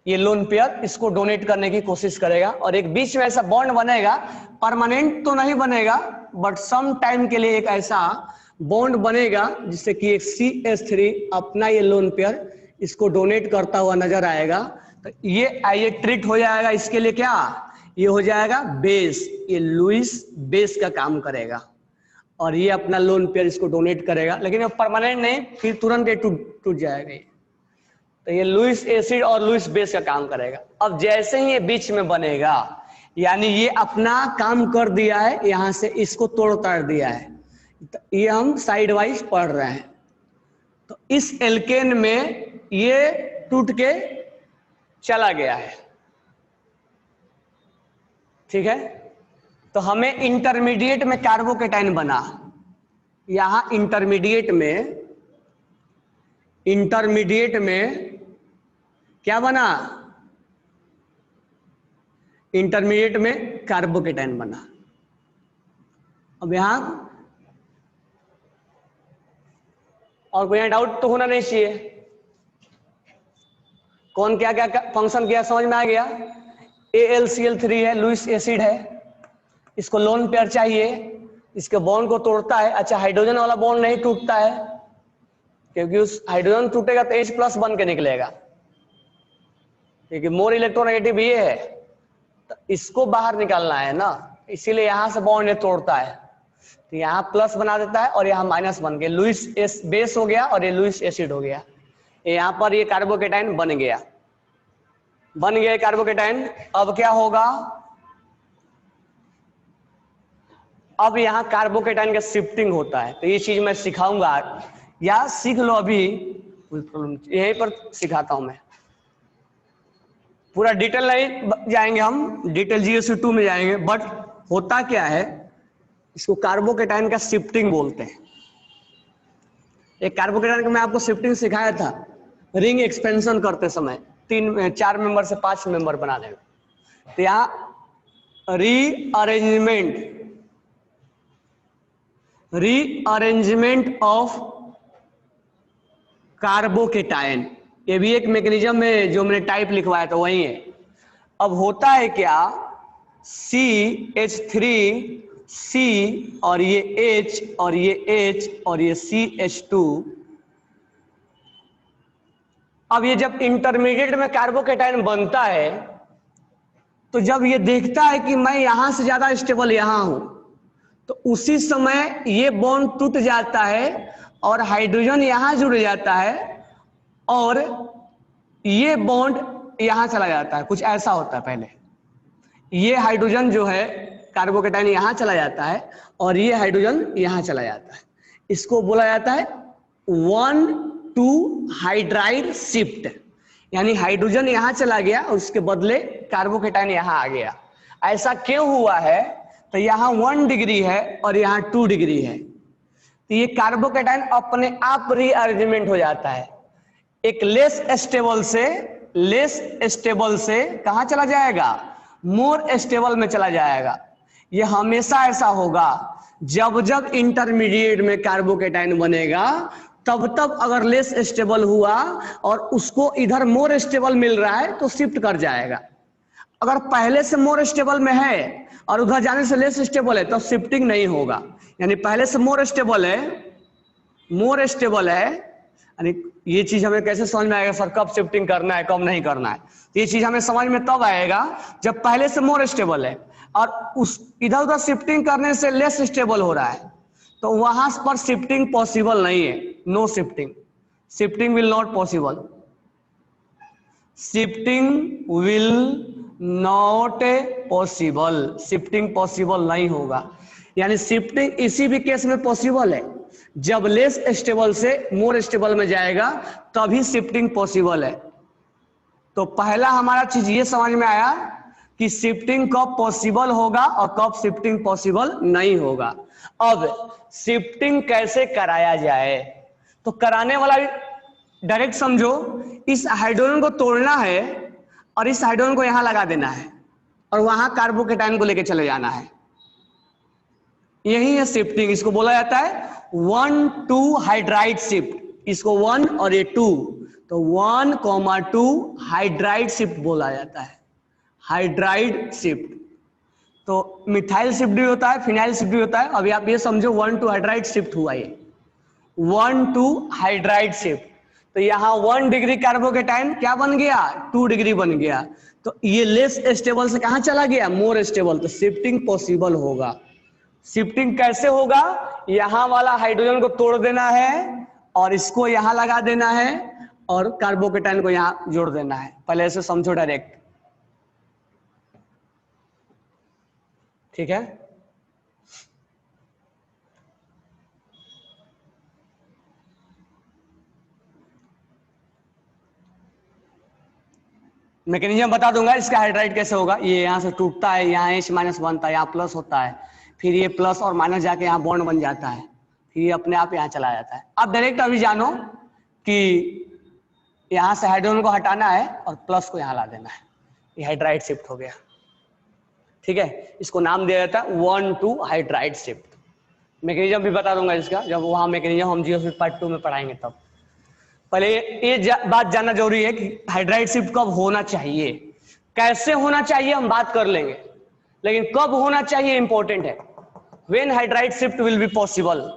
ये लोन पेयर इसको डोनेट करने की कोशिश करेगा और एक बीच में ऐसा बॉन्ड बनेगा, परमानेंट तो नहीं बनेगा बट सम टाइम के लिए एक ऐसा बॉन्ड बनेगा जिससे कि एक CH3 अपना ये लोन पेयर इसको डोनेट करता हुआ नजर आएगा। तो ये ट्रीट हो जाएगा, इसके लिए क्या, ये हो जाएगा बेस, ये लुईस बेस का काम करेगा और ये अपना लोन पेयर इसको डोनेट करेगा, लेकिन ये परमानेंट नहीं, फिर तुरंत ये टूट जाएगा। तो ये लुईस एसिड और लुईस बेस का काम करेगा। अब जैसे ही ये बीच में बनेगा, यानी ये अपना काम कर दिया है, यहां से इसको तोड़ ताड़ दिया है, तो ये हम साइड वाइज पढ़ रहे हैं। तो इस एल्केन में ये टूट के चला गया है, ठीक है। तो हमें इंटरमीडिएट में कार्बोकेटाइन बना, यहां इंटरमीडिएट में क्या बना, इंटरमीडिएट में कार्बोकेटाइन बना। अब यहां और कोई डाउट तो होना नहीं चाहिए, कौन क्या क्या फंक्शन किया समझ में आ गया। AlCl3 है, लुईस एसिड है, इसको लोन पेयर चाहिए, इसके बॉन्ड को तोड़ता है। अच्छा, हाइड्रोजन वाला बॉन्ड नहीं टूटता है क्योंकि उस हाइड्रोजन टूटेगा तो H+ बन के निकलेगा, क्योंकि मोर इलेक्ट्रोनेगेटिव ये है, तो इसको बाहर निकालना है ना, इसीलिए यहां से बॉन्ड तोड़ता है। तो यहाँ प्लस बना देता है और यहाँ माइनस बन गया, लुईस बेस हो गया और ये लुईस एसिड हो गया। यहाँ पर ये कार्बोकेटाइन बन गया कार्बोकेटाइन। अब क्या होगा, अब यहाँ कार्बोकेटाइन का शिफ्टिंग होता है। तो ये चीज मैं सिखाऊंगा, या सीख लो, अभी कोई प्रॉब्लम, यहीं पर सिखाता हूं मैं। पूरा डिटेल नहीं जाएंगे हम, डिटेल GSU2 में जाएंगे, बट होता क्या है, इसको कार्बोकेटाइन का शिफ्टिंग बोलते हैं। एक कार्बोकेटाइन का मैं आपको शिफ्टिंग सिखाया था, रिंग एक्सपेंशन करते समय 4 मेंबर से 5 मेंबर बनाने में। तो यहाँ रीअरेंजमेंट ऑफ कार्बोकेटाइन, ये भी एक मैकेनिज्म है जो मैंने टाइप लिखवाया था वही है। अब होता है क्या, CH3C और ये H और ये H और ये CH2। अब ये जब इंटरमीडिएट में कार्बोकेटाइन बनता है तो जब ये देखता है कि मैं यहां से ज्यादा स्टेबल यहां हूं, तो उसी समय ये बॉन्ड टूट जाता है और हाइड्रोजन यहां जुड़ जाता है और ये बॉन्ड यहां चला जाता है। कुछ ऐसा होता है, पहले ये हाइड्रोजन जो है कार्बोकेटाइन यहां चला जाता है और ये हाइड्रोजन यहां चला जाता है। इसको बोला जाता है 1,2 हाइड्राइड शिफ्ट, यानी हाइड्रोजन यहां चला गया और उसके बदले कार्बोकेटाइन यहां आ गया। ऐसा क्यों हुआ है, तो यहाँ 1 डिग्री है और यहाँ 2 डिग्री है, तो ये कार्बोकेटाइन अपने आप रीअरेंजमेंट हो जाता है, एक लेस स्टेबल से कहां चला जाएगा, मोर स्टेबल में चला जाएगा। ये हमेशा ऐसा होगा, जब जब इंटरमीडिएट में कार्बोकेटाइन बनेगा तब तब अगर लेस स्टेबल हुआ और उसको इधर मोर स्टेबल मिल रहा है तो शिफ्ट कर जाएगा। अगर पहले से मोर स्टेबल में है और उधर जाने से लेस स्टेबल है तो शिफ्टिंग नहीं होगा। यानी पहले से मोर स्टेबल है, यानी ये चीज हमें कैसे समझ में आएगा सर कब शिफ्टिंग करना है कब नहीं करना है, तो ये चीज हमें समझ में तब आएगा जब पहले से मोर स्टेबल है और उस इधर उधर शिफ्टिंग करने से लेस स्टेबल हो रहा है, तो वहां पर शिफ्टिंग पॉसिबल नहीं है। No shifting will not possible, shifting possible नहीं होगा। यानी शिफ्टिंग इसी भी केस में पॉसिबल है, जब लेस स्टेबल से मोर स्टेबल में जाएगा तभी शिफ्टिंग पॉसिबल है। तो पहला हमारा चीज ये समझ में आया कि शिफ्टिंग कब पॉसिबल होगा और कब शिफ्टिंग पॉसिबल नहीं होगा। अब शिफ्टिंग कैसे कराया जाए, तो कराने वाला डायरेक्ट समझो, इस हाइड्रोजन को तोड़ना है और इस हाइड्रोजन को यहां लगा देना है और वहां कार्बोकेटाइन को लेके चले जाना है, यही है शिफ्टिंग। इसको बोला जाता है 1-2 हाइड्राइड शिफ्ट। इसको 1 और ये 2, तो 1,2 हाइड्राइड शिफ्ट बोला जाता है, हाइड्राइड शिफ्ट। तो मिथाइल शिफ्ट भी होता है, फिनाइल शिफ्ट भी होता है। अभी आप ये समझो 1-2 हाइड्राइड शिफ्ट हुआ, ये 1-2 हाइड्राइड शिफ्ट। तो यहाँ 1 डिग्री कार्बोकेटाइन क्या बन गया, 2 डिग्री बन गया। तो ये लेस स्टेबल से कहां चला गया, मोर स्टेबल। तो शिफ्टिंग पॉसिबल होगा। शिफ्टिंग कैसे होगा, यहां वाला हाइड्रोजन को तोड़ देना है और इसको यहां लगा देना है और कार्बोकेटाइन को यहां जोड़ देना है। पहले से समझो डायरेक्ट, ठीक है। मैकेनिज्म बता दूंगा इसका, हाइड्राइड कैसे होगा। ये यहां से टूटता है, यहाँ H- बनता है, यहाँ प्लस होता है, फिर ये प्लस और माइनस जाके यहाँ बॉन्ड बन जाता है, फिर ये अपने आप यहाँ चला जाता है। अब डायरेक्ट अभी जानो कि यहां से हाइड्रोजन को हटाना है और प्लस को यहाँ ला देना है, ये हाइड्राइड शिफ्ट हो गया, ठीक है। इसको नाम दिया जाता है 1-2 हाइड्राइड शिफ्ट। मैकेनिज्म भी बता दूंगा इसका, जब वहां मैकेनिज्म हम जियोफिजिक्स पार्ट 2 में पढ़ाएंगे तब। पहले ये बात जानना जरूरी है कि हाइड्राइड शिफ्ट कब होना चाहिए, कैसे होना चाहिए हम बात कर लेंगे, लेकिन कब होना चाहिए इंपॉर्टेंट है। When hydride shift will be possible,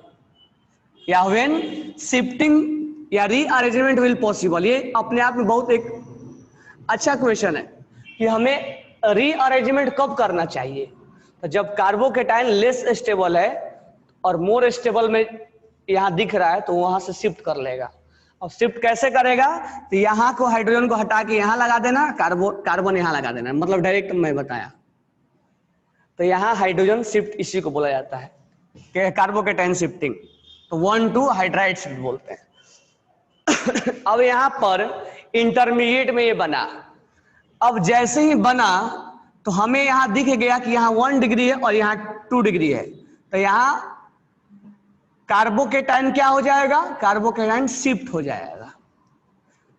या व्हेन शिफ्टिंग या रीअरेंजमेंट विल पॉसिबल। ये अपने आप में बहुत एक अच्छा क्वेश्चन है कि हमें रीअरेंजमेंट कब करना चाहिए। तो जब कार्बोकेटाइन लेस स्टेबल है और मोर स्टेबल में यहां दिख रहा है तो वहां से शिफ्ट कर लेगा। और शिफ्ट कैसे करेगा, तो यहाँ को हाइड्रोजन को हटा के यहाँ लगा देना, कार्बन यहाँ लगा देना, मतलब डायरेक्ट मैं बताया। तो यहाँ हाइड्रोजन शिफ्ट इसी को बोला जाता है, कार्बोकेटाइन शिफ्टिंग। तो 1-2 हाइड्राइड शिफ्ट बोलते हैं। अब यहाँ पर इंटरमीडिएट में ये बना, अब जैसे ही बना तो हमें यहाँ दिख गया कि यहाँ 1 डिग्री है और यहाँ 2 डिग्री है, तो यहाँ कार्बोकेटाइन क्या हो जाएगा, कार्बोकेटाइन शिफ्ट हो जाएगा।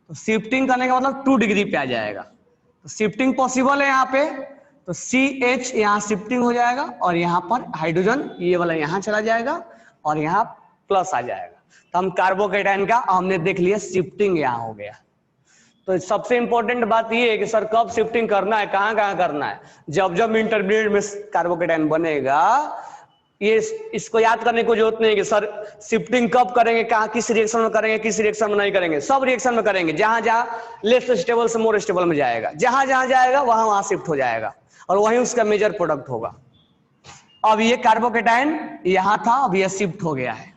तो शिफ्टिंग करने का मतलब 2 डिग्री पे आ जाएगा, तो शिफ्टिंग पॉसिबल है यहाँ पे। तो CH यहाँ शिफ्टिंग हो जाएगा और यहाँ पर हाइड्रोजन ये वाला यहाँ चला जाएगा और यहाँ प्लस आ जाएगा। तो हम कार्बोकेटाइन का हमने देख लिया शिफ्टिंग यहाँ हो गया। तो सबसे इंपॉर्टेंट बात ये है कि सर कब शिफ्टिंग करना है, कहाँ कहाँ करना है, जब जब इंटरमीडिएट में कार्बोकेटाइन बनेगा। ये इसको याद करने को जरूरत नहीं है कि सर शिफ्टिंग कब करेंगे, कहाँ किस रिएक्शन में करेंगे, किस रिएक्शन में नहीं करेंगे। सब रिएक्शन में करेंगे, जहां जहां लेस स्टेबल से मोर स्टेबल में जाएगा, जहां जहां जाएगा वहां वहां शिफ्ट हो जाएगा और वहीं उसका मेजर प्रोडक्ट होगा। अब ये कार्बोकेटाइन यहां था, अब ये शिफ्ट हो गया है,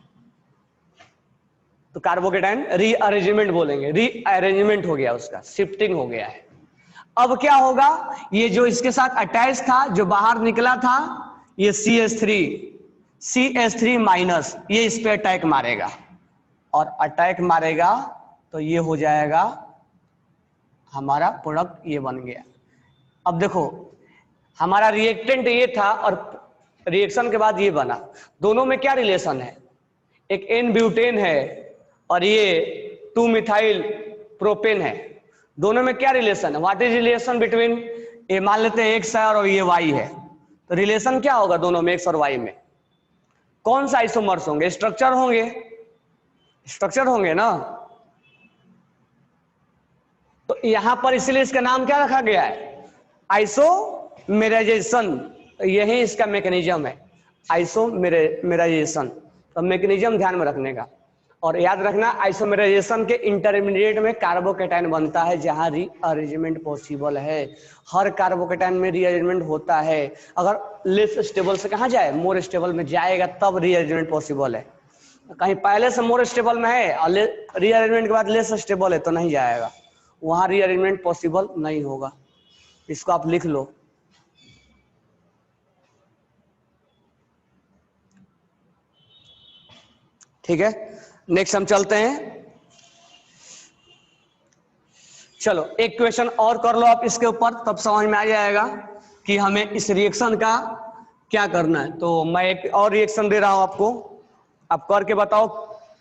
तो कार्बोकेटाइन रीअरेंजमेंट बोलेंगे, रीअरेंजमेंट हो गया, उसका शिफ्टिंग हो गया है। अब क्या होगा, ये जो इसके साथ अटैच था, जो बाहर निकला था, ये CH3 माइनस, ये इस पे अटैक मारेगा और अटैक मारेगा तो ये हो जाएगा हमारा प्रोडक्ट, ये बन गया। अब देखो हमारा रिएक्टेंट ये था और रिएक्शन के बाद ये बना, दोनों में क्या रिलेशन है, एक एन ब्यूटेन है और ये 2 मिथाइल प्रोपेन है, दोनों में क्या रिलेशन है, व्हाट इज रिलेशन बिटवीन, ये मान लेते हैं एक्स है और ये वाई है, तो रिलेशन क्या होगा दोनों में एक्स और वाई में, कौन सा आइसोमर्स होंगे, स्ट्रक्चर होंगे, स्ट्रक्चर होंगे ना। तो यहां पर इसलिए इसका नाम क्या रखा गया है, आइसोमेराइजेशन, यही इसका मैकेनिज्म है, आइसोमेराइजेशन। तो मैकेनिज्म ध्यान में रखने का, और याद रखना आइसोमेराइजेशन के इंटरमीडिएट में कार्बोकेटाइन बनता है जहां रीअरेंजमेंट पॉसिबल है, हर कार्बोकेटाइन में रीअरेंजमेंट होता है, अगर लेस स्टेबल से कहां जाए, मोर स्टेबल में जाएगा तब रीअरेंजमेंट पॉसिबल है, कहीं पहले से मोर स्टेबल में है और रीअरेंजमेंट के बाद लेस स्टेबल है तो नहीं जाएगा, वहां रीअरेंजमेंट पॉसिबल नहीं होगा, इसको आप लिख लो। ठीक है, नेक्स्ट हम चलते हैं, चलो एक क्वेश्चन और कर लो आप इसके ऊपर, तब समझ में आ जाएगा कि हमें इस रिएक्शन का क्या करना है। तो मैं एक और रिएक्शन दे रहा हूं आपको, आप करके बताओ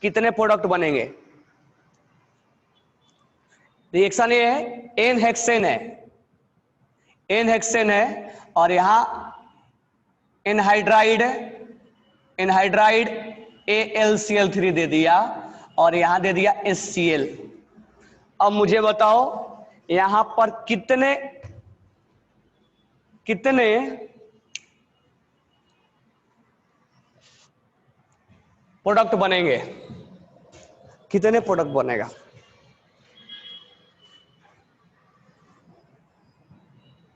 कितने प्रोडक्ट बनेंगे। रिएक्शन ये है, एन हेक्सेन है, एन हेक्सेन है और यहां एनहाइड्राइड, एनहाइड्राइड AlCl3 दे दिया और यहां दे दिया HCl। अब मुझे बताओ यहां पर कितने कितने प्रोडक्ट बनेंगे, कितने प्रोडक्ट बनेगा,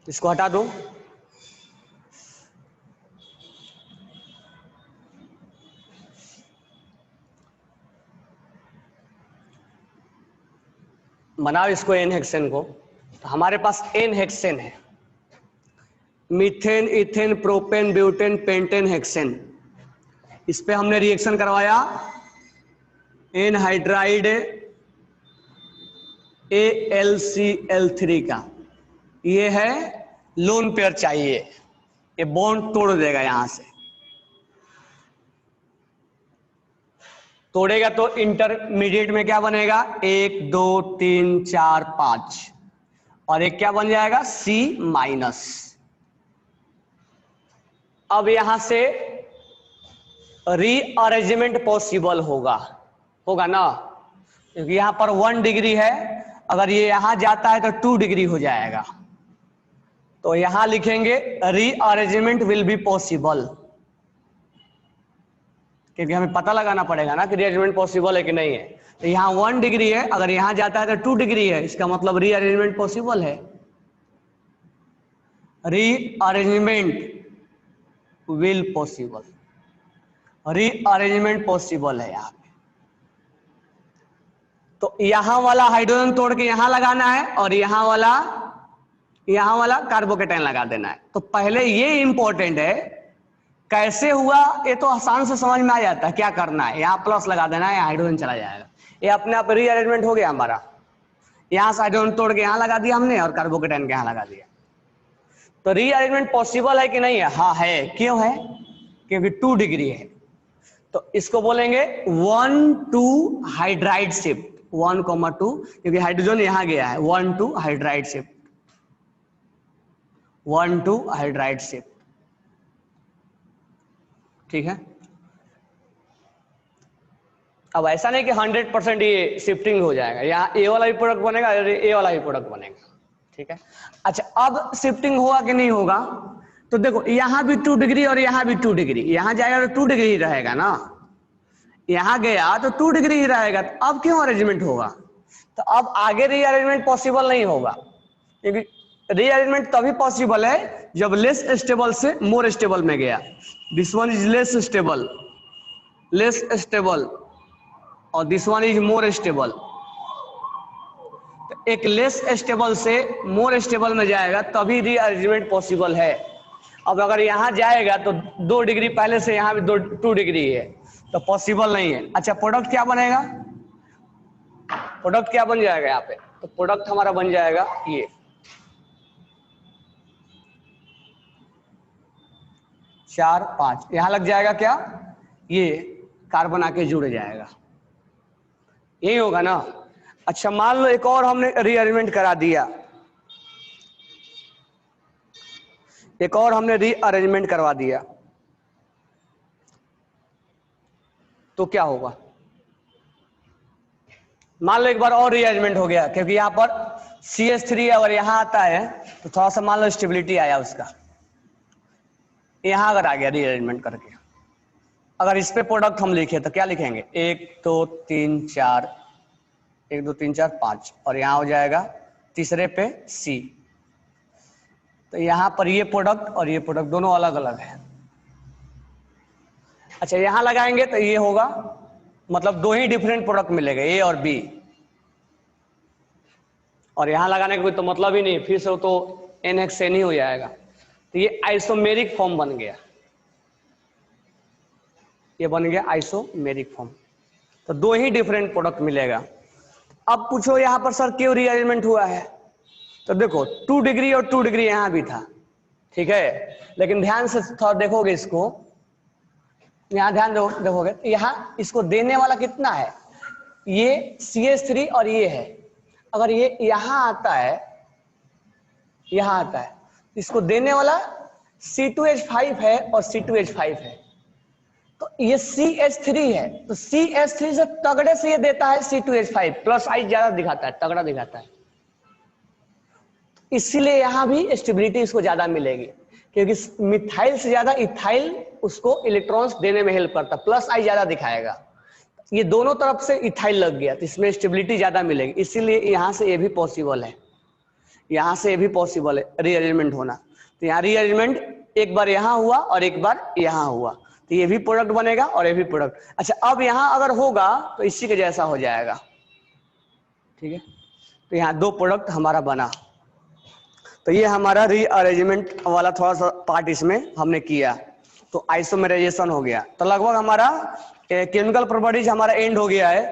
इसको हटा दो, बनाओ इसको एन हेक्सेन को। तो हमारे पास एन हेक्सेन है, methane, ethane, propane, butane, pentane, hexane, इस पे हमने रिएक्शन करवाया एनहाइड्राइड AlCl3 का, ये है लोन पेयर चाहिए, ये बॉन्ड तोड़ देगा, यहां से तोड़ेगा तो इंटरमीडिएट में क्या बनेगा, 1 2 3 4 5 और एक क्या बन जाएगा C-। अब यहां से रीअरेंजमेंट पॉसिबल होगा, होगा ना, क्योंकि यहां पर 1 डिग्री है, अगर ये यहां जाता है तो 2 डिग्री हो जाएगा, तो यहां लिखेंगे रीअरेंजमेंट विल बी पॉसिबल, क्योंकि हमें पता लगाना पड़ेगा ना कि रीअरेंजमेंट पॉसिबल है कि नहीं है। तो यहाँ 1 डिग्री है, अगर यहां जाता है तो 2 डिग्री है, इसका मतलब रीअरेंजमेंट पॉसिबल है, rearrangement will possible, rearrangement possible है यहाँ पे। तो यहां वाला हाइड्रोजन तोड़ के यहां लगाना है और यहां वाला कार्बोकेटाइन लगा देना है। तो पहले ये इंपॉर्टेंट है, कैसे हुआ ये तो आसान से समझ में आ जाता है, क्या करना है, यहाँ प्लस लगा देना है, हाइड्रोजन चला जाएगा, ये अपने आप रीअरेंजमेंट हो गया हमारा, यहां से हाइड्रोजन तोड़ के यहां लगा दिया हमने और कार्बोकेटाइन के यहां लगा दिया। तो रीअरेंजमेंट पॉसिबल है कि नहीं है, हाँ है, क्यों है, क्योंकि 2 डिग्री है, तो इसको बोलेंगे 1-2 हाइड्राइड शिफ्ट, 1,2, क्योंकि हाइड्रोजन यहां गया है, 1-2 हाइड्राइड शिफ्ट, 1-2 हाइड्राइड शिफ्ट, ठीक है। अब ऐसा नहीं कि 100% ये शिफ्टिंग हो जाएगा, यहाँ ए वाला भी प्रोडक्ट बनेगा और ए वाला भी प्रोडक्ट बनेगा, ठीक है। अच्छा, अब शिफ्टिंग होगा कि नहीं होगा, तो देखो यहां भी 2 डिग्री और यहां भी 2 डिग्री, यहां जाएगा तो 2 डिग्री ही रहेगा ना, यहां गया तो 2 डिग्री ही रहेगा, तो अब क्यों अरेंजमेंट होगा, तो अब आगे रीअरेंजमेंट पॉसिबल नहीं होगा, क्योंकि रीअरेंजमेंट तभी पॉसिबल है जब लेस स्टेबल से मोर स्टेबल में गया, this one is less stable और this one is more stable, तो एक लेस स्टेबल से मोर स्टेबल में जाएगा तभी रीअरेंजमेंट पॉसिबल है। अब अगर यहां जाएगा तो 2 डिग्री पहले से यहां भी 2 डिग्री है, तो पॉसिबल नहीं है। अच्छा, प्रोडक्ट क्या बनेगा, प्रोडक्ट क्या बन जाएगा यहाँ पे, तो प्रोडक्ट हमारा बन जाएगा ये, 4 5, यहां लग जाएगा क्या, ये कार्बन आके जुड़ जाएगा, यही होगा ना। अच्छा मान लो एक और हमने रीअरेंजमेंट करा दिया, एक और हमने रीअरेंजमेंट करवा दिया, तो क्या होगा, मान लो एक बार और रीअरेंजमेंट हो गया, क्योंकि यहां पर CH3 अगर यहां आता है तो थोड़ा सा मान लो स्टेबिलिटी आया उसका, यहां अगर आ गया रीअरेंजमेंट करके, अगर इस पे प्रोडक्ट हम लिखे तो क्या लिखेंगे, 1 2 3 4, 1 2 3 4 5, और यहां हो जाएगा तीसरे पे C। तो यहां पर ये प्रोडक्ट और ये प्रोडक्ट दोनों अलग अलग है। अच्छा यहां लगाएंगे तो ये होगा, मतलब दो ही डिफरेंट प्रोडक्ट मिलेगा, A और B, और यहां लगाने का कोई तो मतलब ही नहीं, फिर से तो NHN ही हो जाएगा। तो ये आइसोमेरिक फॉर्म बन गया, ये बन गया आइसोमेरिक फॉर्म, तो दो ही डिफरेंट प्रोडक्ट मिलेगा। अब पूछो यहां पर सर क्यों रीअरेंजमेंट हुआ है, तो देखो 2 डिग्री और 2 डिग्री यहां भी था, ठीक है, लेकिन ध्यान से थोड़ा देखोगे इसको, यहां ध्यान देखोगे यहां इसको देने वाला कितना है, ये CH3 और ये है, अगर ये यहां आता है, यहां आता है, इसको देने वाला C2H5 है और C2H5 है, तो ये CH3 है, तो CH3 से तगड़े से ये देता है C2H5, प्लस आई ज्यादा दिखाता है, तगड़ा दिखाता है, इसीलिए यहां भी स्टेबिलिटी इसको ज्यादा मिलेगी, क्योंकि मिथाइल से ज्यादा इथाइल उसको इलेक्ट्रॉन्स देने में हेल्प करता है, प्लस आई ज्यादा दिखाएगा, ये दोनों तरफ से इथाइल लग गया तो इसमें स्टेबिलिटी ज्यादा मिलेगी, इसीलिए यहां से ये भी पॉसिबल है, यहां से ये भी पॉसिबल है रीअरेंजमेंट होना। तो यहाँ रीअरेंजमेंट एक बार यहां हुआ और एक बार यहां हुआ, तो ये भी प्रोडक्ट बनेगा और ये भी प्रोडक्ट। अच्छा अब यहां अगर होगा तो इसी के जैसा हो जाएगा, ठीक है, तो यहाँ दो प्रोडक्ट हमारा बना। तो ये हमारा रीअरेंजमेंट वाला थोड़ा सा पार्ट इसमें हमने किया, तो आइसोमेराइजेशन हो गया, तो लगभग हमारा केमिकल प्रॉपर्टीज हमारा एंड हो गया है।